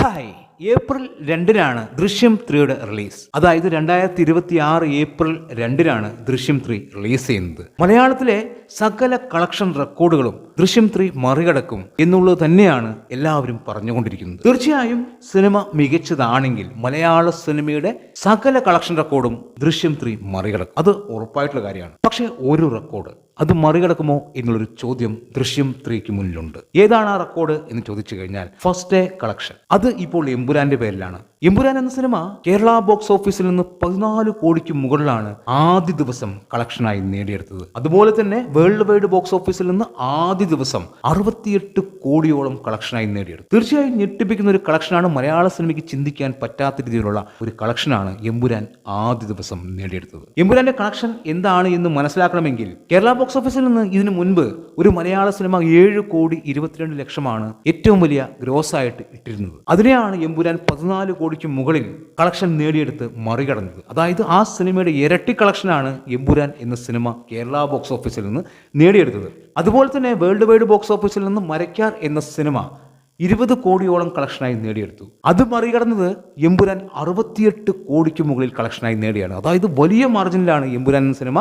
Hi, April 2-നാണ് ദൃശ്യം 3യുടെ release. അതായത് 2026 April 2-നാണ് ദൃശ്യം 3 റിലീസ് ചെയ്യുന്നത്. മലയാളത്തിലെ സകല കളക്ഷൻ റെക്കോർഡുകളും ദൃശ്യം 3 മറികടക്കും എന്നുള്ളത് തന്നെയാണ് എല്ലാവരും പറഞ്ഞുകൊണ്ടിരിക്കുന്നത്. തീർച്ചയായും സിനിമ മികച്ചതാണെങ്കിൽ മലയാള സിനിമയുടെ സകല കളക്ഷൻ റെക്കോർഡും ദൃശ്യം 3 മറികടക്കും. അത് ഉറപ്പായിട്ടുള്ള കാര്യമാണ്. പക്ഷേ ഒരു റെക്കോർഡ് അത് മറികടക്കുമോ എന്നുള്ളൊരു ചോദ്യം ദൃശ്യം 3ക്ക് മുന്നിലുണ്ട്. ഏതാണ് ആ റെക്കോർഡ് എന്ന് ചോദിച്ചു കഴിഞ്ഞാൽ ഫസ്റ്റ് ഡേ കളക്ഷൻ. അത് ഇപ്പോൾ എമ്പുരാന്റെ പേരിലാണ്. എമ്പുരാൻ എന്ന സിനിമ കേരള ബോക്സ് ഓഫീസിൽ നിന്ന് 14 കോടിക്ക് മുകളിലാണ് ആദ്യ ദിവസം കളക്ഷനായി നേടിയെടുത്തത്. അതുപോലെ തന്നെ വേൾഡ് വൈഡ് ബോക്സ് ഓഫീസിൽ നിന്ന് ആദ്യ ദിവസം 68 കോടിയോളം കളക്ഷനായി നേടിയെടുത്തു. തീർച്ചയായും ഞെട്ടിപ്പിക്കുന്ന ഒരു കളക്ഷനാണ്. മലയാള സിനിമയ്ക്ക് ചിന്തിക്കാൻ പറ്റാത്ത രീതിയിലുള്ള ഒരു കളക്ഷനാണ് എമ്പുരാൻ ആദ്യ ദിവസം നേടിയെടുത്തത്. എമ്പുരാന്റെ കളക്ഷൻ എന്താണ് എന്ന് മനസ്സിലാക്കണമെങ്കിൽ കേരള ബോക്സ് ഓഫീസിൽ നിന്ന് ഇതിനു മുൻപ് ഒരു മലയാള സിനിമ 7,22,00,000 ഏറ്റവും വലിയ ഗ്രോസ് ആയിട്ട് ഇട്ടിരുന്നത്. അതിനെയാണ് എമ്പുരാൻ 14 കോടിക്ക് മുകളിൽ കളക്ഷൻ നേടിയെടുത്ത് മറികടന്നത്. അതായത് ആ സിനിമയുടെ ഇരട്ടി കളക്ഷനാണ് എമ്പുരാൻ എന്ന സിനിമ കേരള ബോക്സ് ഓഫീസിൽ നിന്ന് നേടിയെടുത്തത്. അതുപോലെ തന്നെ വേൾഡ് വൈഡ് ബോക്സ് ഓഫീസിൽ നിന്ന് മരയ്ക്കാർ എന്ന സിനിമ 20 കോടിയോളം കളക്ഷനായി നേടിയെടുത്തു. അത് മറികടന്നത് എമ്പുരാൻ 68 കോടിക്ക് മുകളിൽ കളക്ഷനായി നേടിയാണ്. അതായത് വലിയ മാർജിനിലാണ് എമ്പുരാൻ എന്ന സിനിമ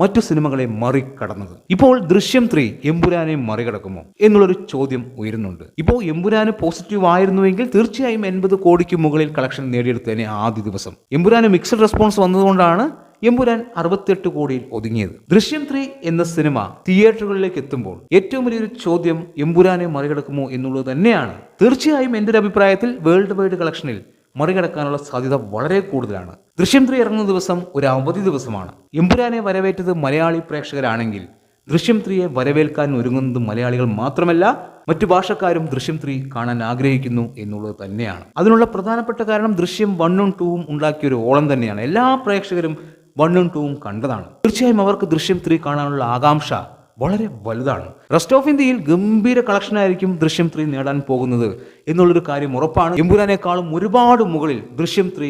മറ്റു സിനിമകളെ മറികടന്നത്. ഇപ്പോൾ ദൃശ്യം 3 എമ്പുരാനെ മറികടക്കുമോ എന്നുള്ളൊരു ചോദ്യം ഉയരുന്നുണ്ട്. ഇപ്പോൾ എമ്പുരാന് പോസിറ്റീവ് ആയിരുന്നുവെങ്കിൽ തീർച്ചയായും 80 കോടിക്ക് മുകളിൽ കളക്ഷൻ നേടിയെടുത്തതിനെ ആദ്യ ദിവസം. എമ്പുരാന് മിക്സഡ് റെസ്പോൺസ് വന്നതുകൊണ്ടാണ് എമ്പുരാൻ 68 കോടിയിൽ ഒതുങ്ങിയത്. ദൃശ്യം 3 എന്ന സിനിമ തിയേറ്ററുകളിലേക്ക് എത്തുമ്പോൾ ഏറ്റവും വലിയൊരു ചോദ്യം എമ്പുരാനെ മറികടക്കുമോ എന്നുള്ളത് തന്നെയാണ്. തീർച്ചയായും എൻ്റെ ഒരു അഭിപ്രായത്തിൽ വേൾഡ് വൈഡ് കളക്ഷനിൽ മറികടക്കാനുള്ള സാധ്യത വളരെ കൂടുതലാണ്. ദൃശ്യം 3 ഇറങ്ങുന്ന ദിവസം ഒരു അവധി ദിവസമാണ്. എമ്പുരാനെ വരവേറ്റത് മലയാളി പ്രേക്ഷകരാണെങ്കിൽ ദൃശ്യം 3യെ വരവേൽക്കാൻ ഒരുങ്ങുന്നത് മലയാളികൾ മാത്രമല്ല, മറ്റു ഭാഷക്കാരും ദൃശ്യം 3 കാണാൻ ആഗ്രഹിക്കുന്നു എന്നുള്ളത് തന്നെയാണ്. അതിനുള്ള പ്രധാനപ്പെട്ട കാരണം ദൃശ്യം 1ഉം 2ഉം ഉണ്ടാക്കിയൊരു ഓളം തന്നെയാണ്. എല്ലാ പ്രേക്ഷകരും 1ഉം 2ഉം കണ്ടതാണ്. തീർച്ചയായും അവർക്ക് ദൃശ്യം 3 കാണാനുള്ള ആകാംക്ഷ വളരെ വലുതാണ്. റെസ്റ്റ് ഓഫ് ഇന്ത്യയിൽ ഗംഭീര കളക്ഷനായിരിക്കും ദൃശ്യം 3 നേടാൻ പോകുന്നത് എന്നുള്ളൊരു കാര്യം ഉറപ്പാണ്. എമ്പുരാനേക്കാളും ഒരുപാട് മുകളിൽ ദൃശ്യം 3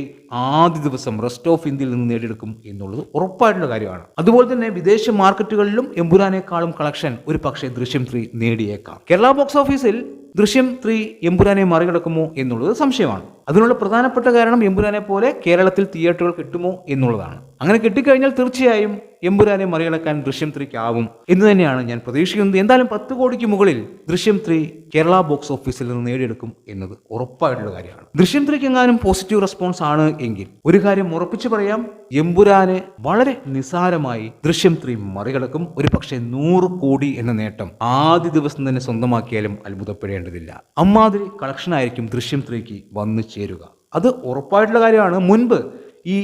ആദ്യ ദിവസം റെസ്റ്റ് ഓഫ് ഇന്ത്യയിൽ നിന്ന് നേടിയെടുക്കും എന്നുള്ളത് ഉറപ്പായിട്ടുള്ള കാര്യമാണ്. അതുപോലെ തന്നെ വിദേശ മാർക്കറ്റുകളിലും എമ്പുരാനേക്കാളും കളക്ഷൻ ഒരു പക്ഷേ ദൃശ്യം 3 നേടിയേക്കാം. കേരള ബോക്സ് ഓഫീസിൽ ദൃശ്യം 3 എമ്പുരാനെ മറികടക്കുമോ എന്നുള്ളത് സംശയമാണ്. അതിനുള്ള പ്രധാനപ്പെട്ട കാരണം എമ്പുരാനെ പോലെ കേരളത്തിൽ തിയേറ്ററുകൾ കിട്ടുമോ എന്നുള്ളതാണ്. അങ്ങനെ കിട്ടിക്കഴിഞ്ഞാൽ തീർച്ചയായും എമ്പുരാനെ മറികടക്കാൻ ദൃശ്യം 3ക്ക് ആവും എന്ന് തന്നെയാണ് ഞാൻ പ്രതീക്ഷിക്കുന്നത്. എന്തായാലും 10 കോടിക്ക് മുകളിൽ ദൃശ്യം 3 കേരള ബോക്സ് ഓഫീസിൽ നിന്ന് നേടിയെടുക്കും എന്നത് ഉറപ്പായിട്ടുള്ള കാര്യമാണ്. ദൃശ്യം 3ക്ക് എങ്ങാനും പോസിറ്റീവ് റെസ്പോൺസ് ആണ് എങ്കിൽ ഒരു കാര്യം ഉറപ്പിച്ചു പറയാം, എമ്പുരാനെ വളരെ നിസ്സാരമായി ദൃശ്യം 3 മറികടക്കും. ഒരു പക്ഷേ 100 കോടി എന്ന നേട്ടം ആദ്യ ദിവസം തന്നെ സ്വന്തമാക്കിയാലും അത്ഭുതപ്പെടേണ്ടതില്ല. അമ്മാതിരി കളക്ഷനായിരിക്കും ദൃശ്യം 3ക്ക് വന്നു ചേരുക. അത് ഉറപ്പായിട്ടുള്ള കാര്യമാണ്. മുൻപ് ഈ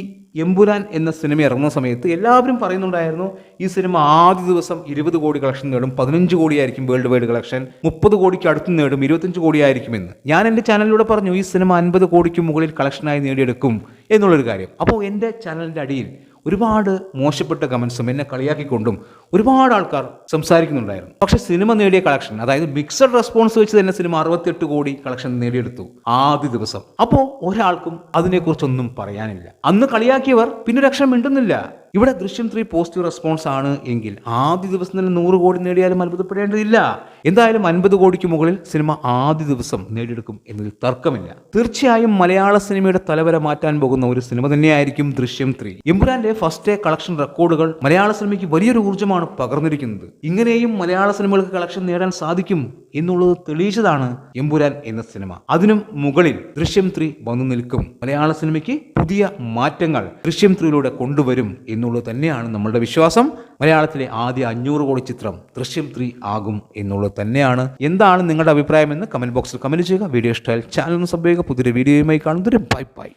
എമ്പുരാൻ എന്ന സിനിമ ഇറങ്ങുന്ന സമയത്ത് എല്ലാവരും പറയുന്നുണ്ടായിരുന്നു ഈ സിനിമ ആദ്യ ദിവസം 20 കോടി കളക്ഷൻ നേടും, 15 കോടിയായിരിക്കും വേൾഡ് വൈഡ് കളക്ഷൻ, 30 കോടിക്ക് അടുത്ത് നേടും, 25 കോടിയായിരിക്കുമെന്ന്. ഞാൻ എൻ്റെ ചാനലിലൂടെ പറഞ്ഞു ഈ സിനിമ 50 കോടിക്ക് മുകളിൽ കളക്ഷനായി നേടിയെടുക്കും എന്നുള്ളൊരു കാര്യം. അപ്പോൾ എൻ്റെ ചാനലിൻ്റെ അടിയിൽ ഒരുപാട് മോശപ്പെട്ട കമൻസും എന്നെ കളിയാക്കിക്കൊണ്ടും ഒരുപാട് ആൾക്കാർ സംസാരിക്കുന്നുണ്ടായിരുന്നു. പക്ഷെ സിനിമ നേടിയ കളക്ഷൻ, അതായത് മിക്സഡ് റെസ്പോൺസ് വെച്ച് തന്നെ സിനിമ 68 കോടി കളക്ഷൻ നേടിയെടുത്തു ആദ്യ ദിവസം. അപ്പോൾ ഒരാൾക്കും അതിനെക്കുറിച്ചൊന്നും പറയാനില്ല. അന്ന് കളിയാക്കിയവർ പിന്നെ രക്ഷ മിണ്ടുന്നില്ല. ഇവിടെ ദൃശ്യം 3 പോസിറ്റീവ് റെസ്പോൺസ് ആണ് എങ്കിൽ ആദ്യ ദിവസം തന്നെ 100 കോടി നേടിയാലും അത്ഭുതപ്പെടേണ്ടതില്ല. എന്തായാലും 50 കോടിക്ക് മുകളിൽ സിനിമ ആദ്യ ദിവസം നേടിയെടുക്കും എന്നതിൽ തർക്കമില്ല. തീർച്ചയായും മലയാള സിനിമയുടെ തലവര മാറ്റാൻ പോകുന്ന ഒരു സിനിമ തന്നെയായിരിക്കും ദൃശ്യം 3. എമ്പുരാന്റെ ഫസ്റ്റ് ഡേ കളക്ഷൻ റെക്കോർഡുകൾ മലയാള സിനിമയ്ക്ക് വലിയൊരു ഊർജ്ജമാണ് പകർന്നിരിക്കുന്നത്. ഇങ്ങനെയും മലയാള സിനിമകൾക്ക് കളക്ഷൻ നേടാൻ സാധിക്കും എന്നുള്ളത് തെളിയിച്ചതാണ് എമ്പുരാൻ എന്ന സിനിമ. അതിനും മുകളിൽ ദൃശ്യം 3 വന്നു നിൽക്കും. മലയാള സിനിമയ്ക്ക് പുതിയ മാറ്റങ്ങൾ ദൃശ്യം 3യിലൂടെ കൊണ്ടുവരും എന്നുള്ളത് തന്നെയാണ് നമ്മളുടെ വിശ്വാസം. മലയാളത്തിലെ ആദ്യ 500 കോടി ചിത്രം ദൃശ്യം 3 ആകും എന്നുള്ളത് തന്നെയാണ്. എന്താണ് നിങ്ങളുടെ അഭിപ്രായം എന്ന് കമന്റ് ബോക്സിൽ കമന്റ് ചെയ്യുക. വീഡിയോ ഇഷ്ടമായാൽ ചാനൽ ഒന്ന് സബ്സ്ക്രൈബ് ചെയ്യുക. പുതിയൊരു വീഡിയോയുമായി കാണുന്നതൊരു ബൈ ബൈ.